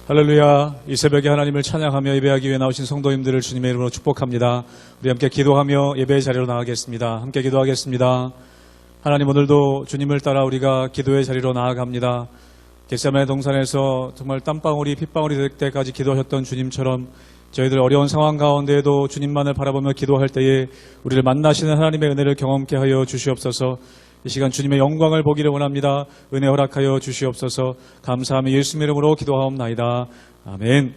할렐루야. 이 새벽에 하나님을 찬양하며 예배하기 위해 나오신 성도님들을 주님의 이름으로 축복합니다. 우리 함께 기도하며 예배의 자리로 나가겠습니다. 함께 기도하겠습니다. 하나님, 오늘도 주님을 따라 우리가 기도의 자리로 나아갑니다. 겟세마네 동산에서 정말 땀방울이 핏방울이 될 때까지 기도하셨던 주님처럼 저희들 어려운 상황 가운데에도 주님만을 바라보며 기도할 때에 우리를 만나시는 하나님의 은혜를 경험케 하여 주시옵소서. 이 시간 주님의 영광을 보기를 원합니다. 은혜 허락하여 주시옵소서. 감사하며 예수님의 이름으로 기도하옵나이다. 아멘.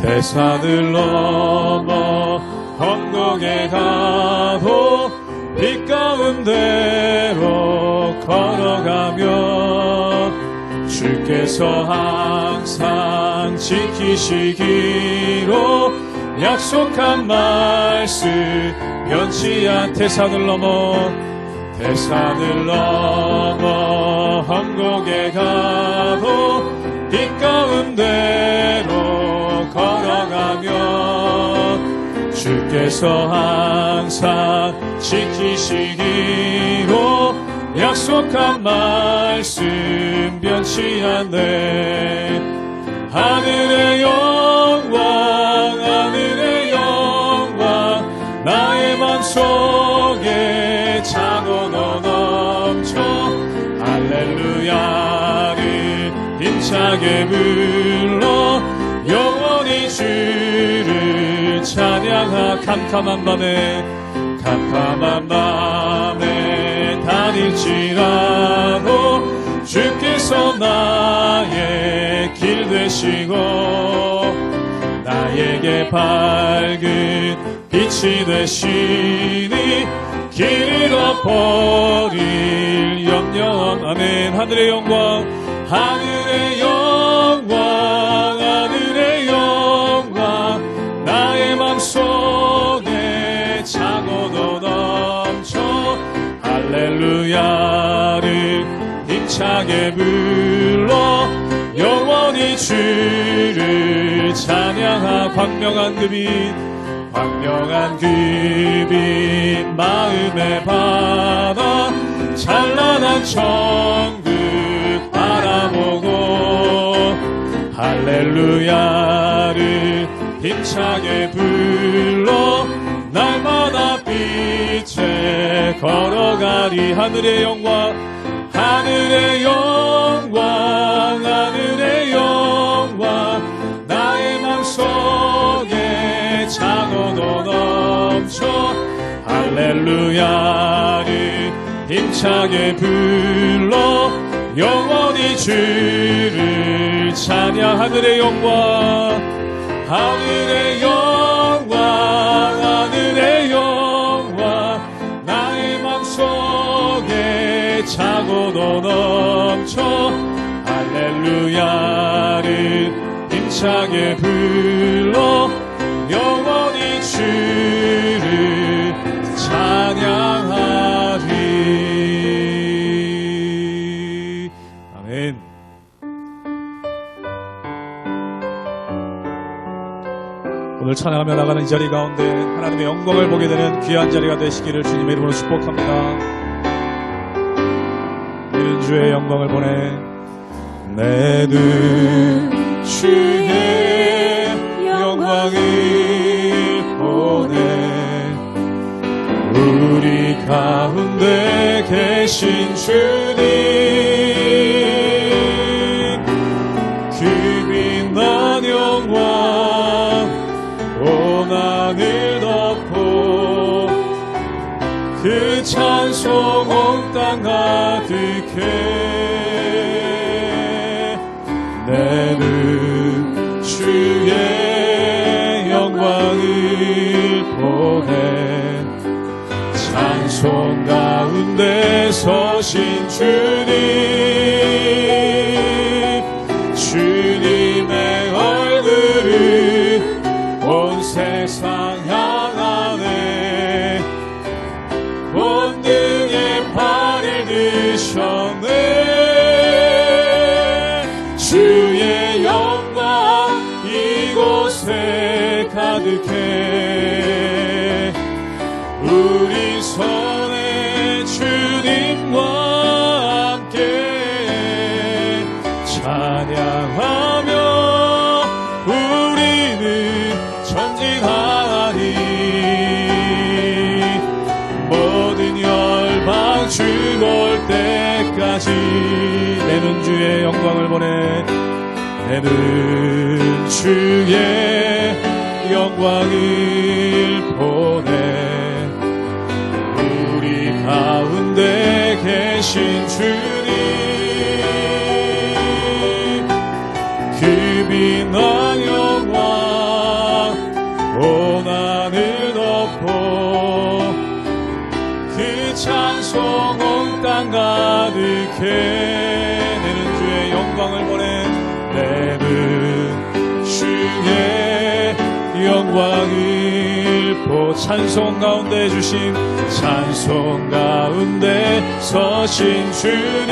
대산을 넘어 언덕에 가도 빛 가운데로 걸어가며 주께서 항상 지키시기로 약속한 말씀 변치 않 대산을 넘어 험곡에 가도 빛 가운데로 걸어가며 주께서 항상 지키시기로 약속한 말씀 변치 않네. 하늘의 영광 나의 맘속에 차고도 넘쳐 할렐루야를 힘차게 불러 영원히 주를 찬양하. 캄캄한 밤에 다닐지라도 주께서 나의 길 되시고 나에게 밝은 빛이 되시니 길 잃어버릴 염려. 아멘. 하늘의 영광 나의 맘속에 차고도 넘쳐 할렐루야를 힘차게 불러 영원히 주를 찬양하. 광명한 그 빛 마음에 받아 찬란한 천국 바라보고 할렐루야를 힘차게 불러 날마다 빛에 걸어가리. 하늘의 영광 나의 맘속에 차고도 넘쳐 할렐루야를 힘차게 불러 영원히 주를 찬양. 하늘의 영광 나의 맘속에 차고도 넘쳐 할렐루야를 힘차게 불러 영원히 주를 찬양하리. 아멘. 오늘 찬양하며 나가는 이 자리 가운데 하나님의 영광을 보게 되는 귀한 자리가 되시기를 주님의 이름으로 축복합니다. 우리는 주의 영광을 보내. 내 눈 주의 영광을 보내. 우리 가운데 계신 주님 그 빛난 영광 온 하늘 덮고 그 찬송 온 땅 가득해. 내 눈 주의 영광을 보내. 찬송 가운데 서신 주님의 얼굴을 온 세상 향하네. 본능의 발을 드셨네. 주의 영광 이곳에 가득해. 볼 때까지 내는 주의 영광을 보내 내는 주의 영광을 보내 우리 가운데 계신 주님 그 빛난 영광 온 하늘 덮어 그 찬송 온 땅 가득해 내는 주의 영광을 보내 내는 주의 영광을 보 찬송 가운데 주신 찬송 가운데 서신 주님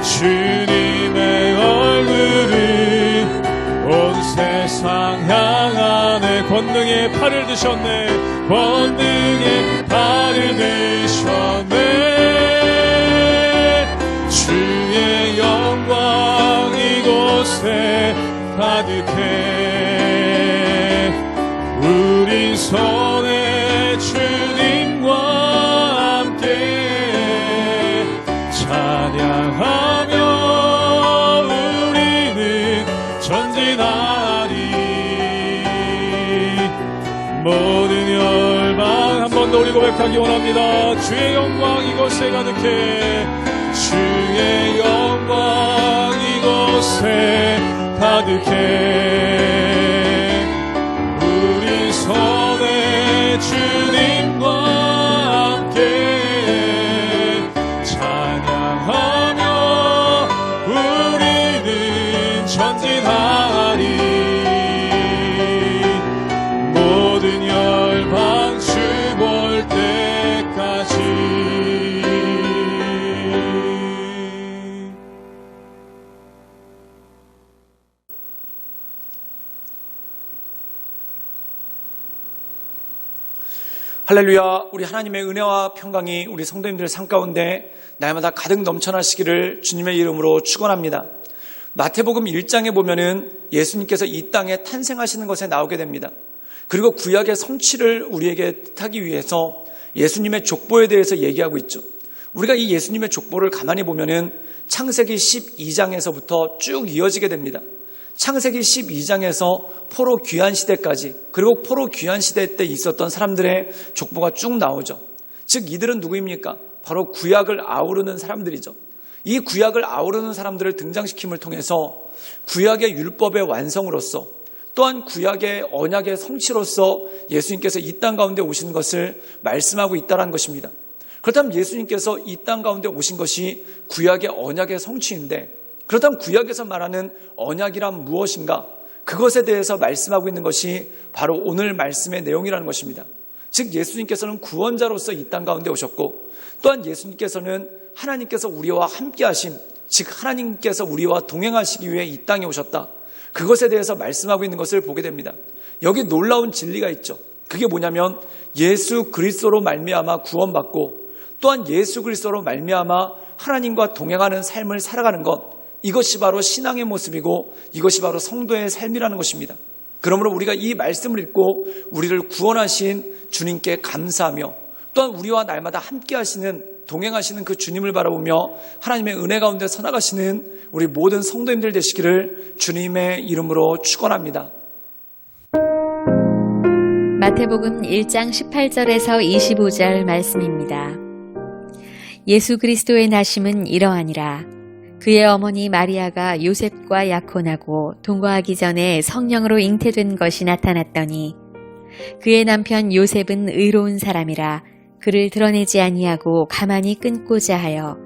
주님의 얼굴은 온 세상 향하네 권능의 팔을 드셨네 권능의 팔을 드셨네 주의 영광 이곳에 가득해 우리 손에 주님과 함께 찬양하며 우리는 전진하리 모든 열방 한 번 더 우리 고백하기 원합니다. 주의 영광 이곳에 가득해 주의 영광 이곳에 가득해 우리 손에 주님과 함께 찬양하며 우리는 전진하리 모든 열방 주 볼 때까지 할렐루야. 우리 하나님의 은혜와 평강이 우리 성도님들 삶 가운데 날마다 가득 넘쳐나시기를 주님의 이름으로 축원합니다. 마태복음 1장에 보면은 예수님께서 이 땅에 탄생하시는 것에 나오게 됩니다. 그리고 구약의 성취를 우리에게 뜻하기 위해서 예수님의 족보에 대해서 얘기하고 있죠. 우리가 이 예수님의 족보를 가만히 보면은 창세기 12장에서부터 쭉 이어지게 됩니다. 창세기 12장에서 포로 귀환 시대까지 그리고 포로 귀환 시대 때 있었던 사람들의 족보가 쭉 나오죠. 즉 이들은 누구입니까? 바로 구약을 아우르는 사람들이죠. 이 구약을 아우르는 사람들을 등장시킴을 통해서 구약의 율법의 완성으로서 또한 구약의 언약의 성취로서 예수님께서 이 땅 가운데 오신 것을 말씀하고 있다는 것입니다. 그렇다면 예수님께서 이 땅 가운데 오신 것이 구약의 언약의 성취인데 그렇다면 구약에서 말하는 언약이란 무엇인가? 그것에 대해서 말씀하고 있는 것이 바로 오늘 말씀의 내용이라는 것입니다. 즉 예수님께서는 구원자로서 이 땅 가운데 오셨고 또한 예수님께서는 하나님께서 우리와 함께 하심 즉 하나님께서 우리와 동행하시기 위해 이 땅에 오셨다. 그것에 대해서 말씀하고 있는 것을 보게 됩니다. 여기 놀라운 진리가 있죠. 그게 뭐냐면 예수 그리스도로 말미암아 구원받고 또한 예수 그리스도로 말미암아 하나님과 동행하는 삶을 살아가는 것 이것이 바로 신앙의 모습이고 이것이 바로 성도의 삶이라는 것입니다. 그러므로 우리가 이 말씀을 읽고 우리를 구원하신 주님께 감사하며 또한 우리와 날마다 함께 하시는 동행하시는 그 주님을 바라보며 하나님의 은혜 가운데 서나가시는 우리 모든 성도님들 되시기를 주님의 이름으로 축원합니다. 마태복음 1장 18절에서 25절 말씀입니다. 예수 그리스도의 나심은 이러하니라. 그의 어머니 마리아가 요셉과 약혼하고 동거하기 전에 성령으로 잉태된 것이 나타났더니 그의 남편 요셉은 의로운 사람이라 그를 드러내지 아니하고 가만히 끊고자 하여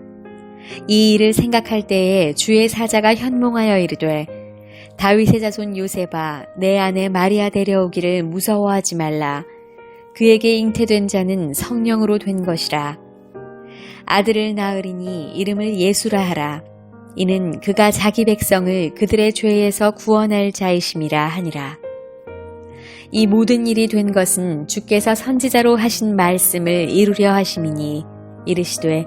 이 일을 생각할 때에 주의 사자가 현몽하여 이르되 다윗의 자손 요셉아 내 아내 마리아 데려오기를 무서워하지 말라. 그에게 잉태된 자는 성령으로 된 것이라. 아들을 낳으리니 이름을 예수라 하라. 이는 그가 자기 백성을 그들의 죄에서 구원할 자이심이라 하니라. 이 모든 일이 된 것은 주께서 선지자로 하신 말씀을 이루려 하심이니 이르시되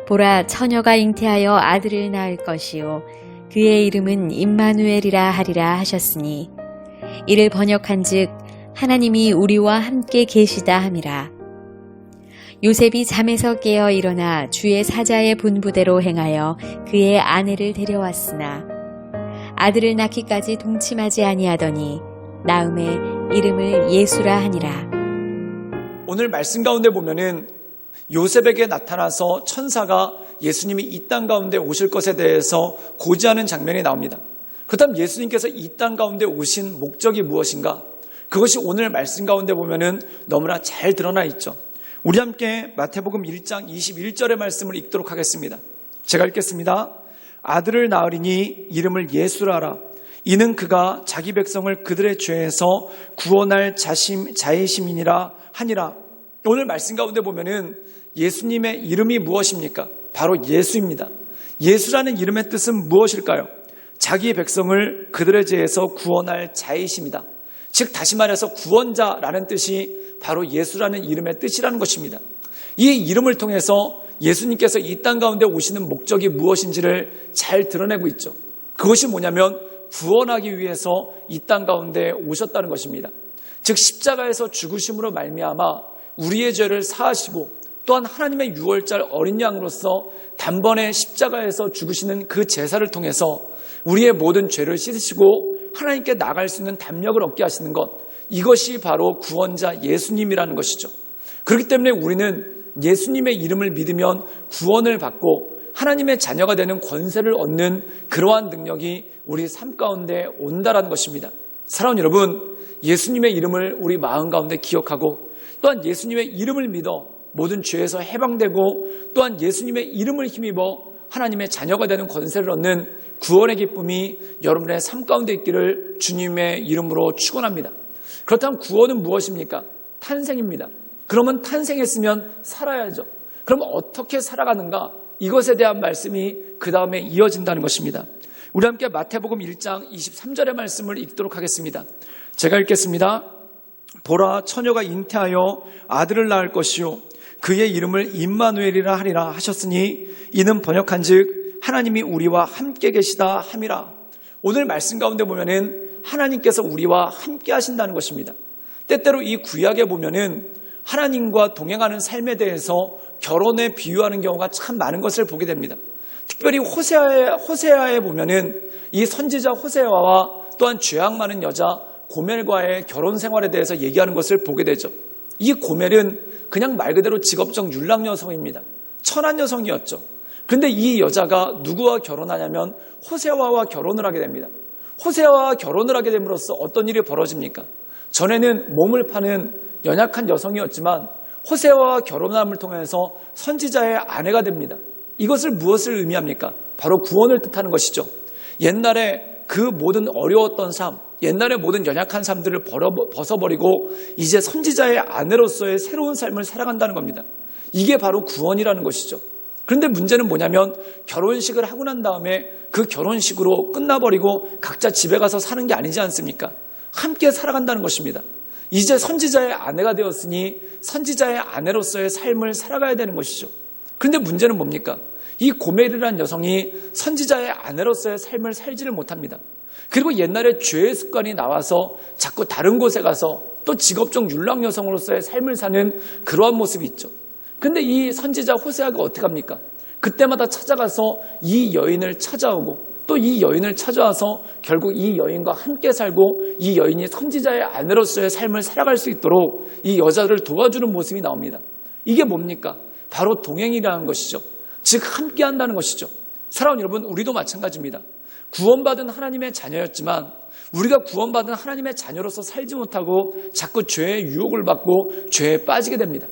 보라 처녀가 잉태하여 아들을 낳을 것이요 그의 이름은 임마누엘이라 하리라 하셨으니 이를 번역한즉 하나님이 우리와 함께 계시다 함이라. 요셉이 잠에서 깨어 일어나 주의 사자의 분부대로 행하여 그의 아내를 데려왔으나 아들을 낳기까지 동침하지 아니하더니 나음에 이름을 예수라 하니라. 오늘 말씀 가운데 보면은 요셉에게 나타나서 천사가 예수님이 이 땅 가운데 오실 것에 대해서 고지하는 장면이 나옵니다. 그렇다면 예수님께서 이 땅 가운데 오신 목적이 무엇인가? 그것이 오늘 말씀 가운데 보면은 너무나 잘 드러나 있죠. 우리 함께 마태복음 1장 21절의 말씀을 읽도록 하겠습니다. 제가 읽겠습니다. 아들을 낳으리니 이름을 예수라 하라. 이는 그가 자기 백성을 그들의 죄에서 구원할 자의심이니라 하니라. 오늘 말씀 가운데 보면은 예수님의 이름이 무엇입니까? 바로 예수입니다. 예수라는 이름의 뜻은 무엇일까요? 자기 백성을 그들의 죄에서 구원할 자이심이다. 즉 다시 말해서 구원자라는 뜻이 바로 예수라는 이름의 뜻이라는 것입니다. 이 이름을 통해서 예수님께서 이 땅 가운데 오시는 목적이 무엇인지를 잘 드러내고 있죠. 그것이 뭐냐면 구원하기 위해서 이 땅 가운데 오셨다는 것입니다. 즉 십자가에서 죽으심으로 말미암아 우리의 죄를 사하시고 또한 하나님의 유월절 어린 양으로서 단번에 십자가에서 죽으시는 그 제사를 통해서 우리의 모든 죄를 씻으시고 하나님께 나갈 수 있는 담력을 얻게 하시는 것, 이것이 바로 구원자 예수님이라는 것이죠. 그렇기 때문에 우리는 예수님의 이름을 믿으면 구원을 받고 하나님의 자녀가 되는 권세를 얻는 그러한 능력이 우리 삶 가운데 온다라는 것입니다. 사랑하는 여러분, 예수님의 이름을 우리 마음 가운데 기억하고 또한 예수님의 이름을 믿어 모든 죄에서 해방되고 또한 예수님의 이름을 힘입어 하나님의 자녀가 되는 권세를 얻는 구원의 기쁨이 여러분의 삶 가운데 있기를 주님의 이름으로 축원합니다. 그렇다면 구원은 무엇입니까? 탄생입니다. 그러면 탄생했으면 살아야죠. 그럼 어떻게 살아가는가? 이것에 대한 말씀이 그 다음에 이어진다는 것입니다. 우리 함께 마태복음 1장 23절의 말씀을 읽도록 하겠습니다. 제가 읽겠습니다. 보라, 처녀가 잉태하여 아들을 낳을 것이요 그의 이름을 임마누엘이라 하리라 하셨으니 이는 번역한즉 하나님이 우리와 함께 계시다 함이라. 오늘 말씀 가운데 보면은 하나님께서 우리와 함께 하신다는 것입니다. 때때로 이 구약에 보면은 하나님과 동행하는 삶에 대해서 결혼에 비유하는 경우가 참 많은 것을 보게 됩니다. 특별히 호세아에 보면은 이 선지자 호세아와 또한 죄악 많은 여자 고멜과의 결혼 생활에 대해서 얘기하는 것을 보게 되죠. 이 고멜은 그냥 말 그대로 직업적 율랑 여성입니다. 천한 여성이었죠. 그런데 이 여자가 누구와 결혼하냐면 호세아와 결혼을 하게 됩니다. 호세아와 결혼을 하게 됨으로써 어떤 일이 벌어집니까? 전에는 몸을 파는 연약한 여성이었지만 호세아와 결혼함을 통해서 선지자의 아내가 됩니다. 이것을 무엇을 의미합니까? 바로 구원을 뜻하는 것이죠. 옛날에 그 모든 어려웠던 삶, 옛날의 모든 연약한 삶들을 벗어버리고 이제 선지자의 아내로서의 새로운 삶을 살아간다는 겁니다. 이게 바로 구원이라는 것이죠. 그런데 문제는 뭐냐면 결혼식을 하고 난 다음에 그 결혼식으로 끝나버리고 각자 집에 가서 사는 게 아니지 않습니까? 함께 살아간다는 것입니다. 이제 선지자의 아내가 되었으니 선지자의 아내로서의 삶을 살아가야 되는 것이죠. 그런데 문제는 뭡니까? 이 고멜이라는 여성이 선지자의 아내로서의 삶을 살지를 못합니다. 그리고 옛날에 죄의 습관이 나와서 자꾸 다른 곳에 가서 또 직업적 율랑 여성으로서의 삶을 사는 그러한 모습이 있죠. 근데 이 선지자 호세아가 어떻게 합니까? 그때마다 찾아가서 이 여인을 찾아오고 또 이 여인을 찾아와서 결국 이 여인과 함께 살고 이 여인이 선지자의 아내로서의 삶을 살아갈 수 있도록 이 여자를 도와주는 모습이 나옵니다. 이게 뭡니까? 바로 동행이라는 것이죠. 즉 함께 한다는 것이죠. 사랑하는 여러분, 우리도 마찬가지입니다. 구원받은 하나님의 자녀였지만 우리가 구원받은 하나님의 자녀로서 살지 못하고 자꾸 죄의 유혹을 받고 죄에 빠지게 됩니다.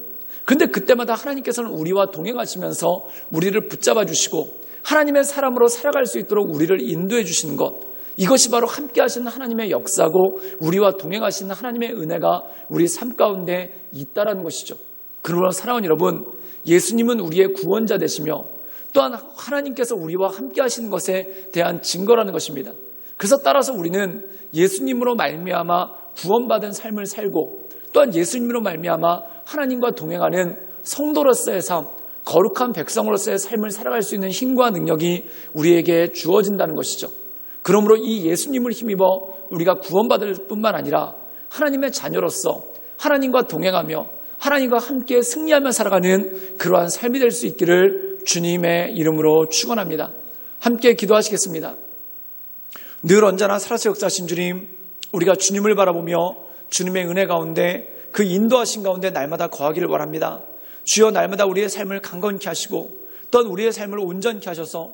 그런데 그때마다 하나님께서는 우리와 동행하시면서 우리를 붙잡아 주시고 하나님의 사람으로 살아갈 수 있도록 우리를 인도해 주시는 것, 이것이 바로 함께 하시는 하나님의 역사고 우리와 동행하시는 하나님의 은혜가 우리 삶 가운데 있다라는 것이죠. 그러므로 사랑하는 여러분, 예수님은 우리의 구원자 되시며 또한 하나님께서 우리와 함께 하시는 것에 대한 증거라는 것입니다. 그래서 따라서 우리는 예수님으로 말미암아 구원받은 삶을 살고 또한 예수님으로 말미암아 하나님과 동행하는 성도로서의 삶, 거룩한 백성으로서의 삶을 살아갈 수 있는 힘과 능력이 우리에게 주어진다는 것이죠. 그러므로 이 예수님을 힘입어 우리가 구원받을 뿐만 아니라 하나님의 자녀로서 하나님과 동행하며 하나님과 함께 승리하며 살아가는 그러한 삶이 될 수 있기를 주님의 이름으로 축원합니다. 함께 기도하시겠습니다. 늘 언제나 살아서 역사하신 주님, 우리가 주님을 바라보며 주님의 은혜 가운데 그 인도하신 가운데 날마다 거하기를 원합니다. 주여, 날마다 우리의 삶을 강건케 하시고 또한 우리의 삶을 온전케 하셔서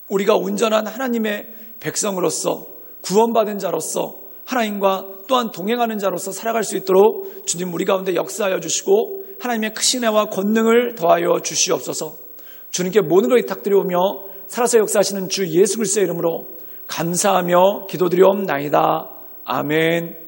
우리가 온전한 하나님의 백성으로서 구원받은 자로서 하나님과 또한 동행하는 자로서 살아갈 수 있도록 주님 우리 가운데 역사하여 주시고 하나님의 크신 은혜와 권능을 더하여 주시옵소서. 주님께 모든 걸 부탁드리오며 살아서 역사하시는 주 예수 그리스도의 이름으로 감사하며 기도드리옵나이다. 아멘.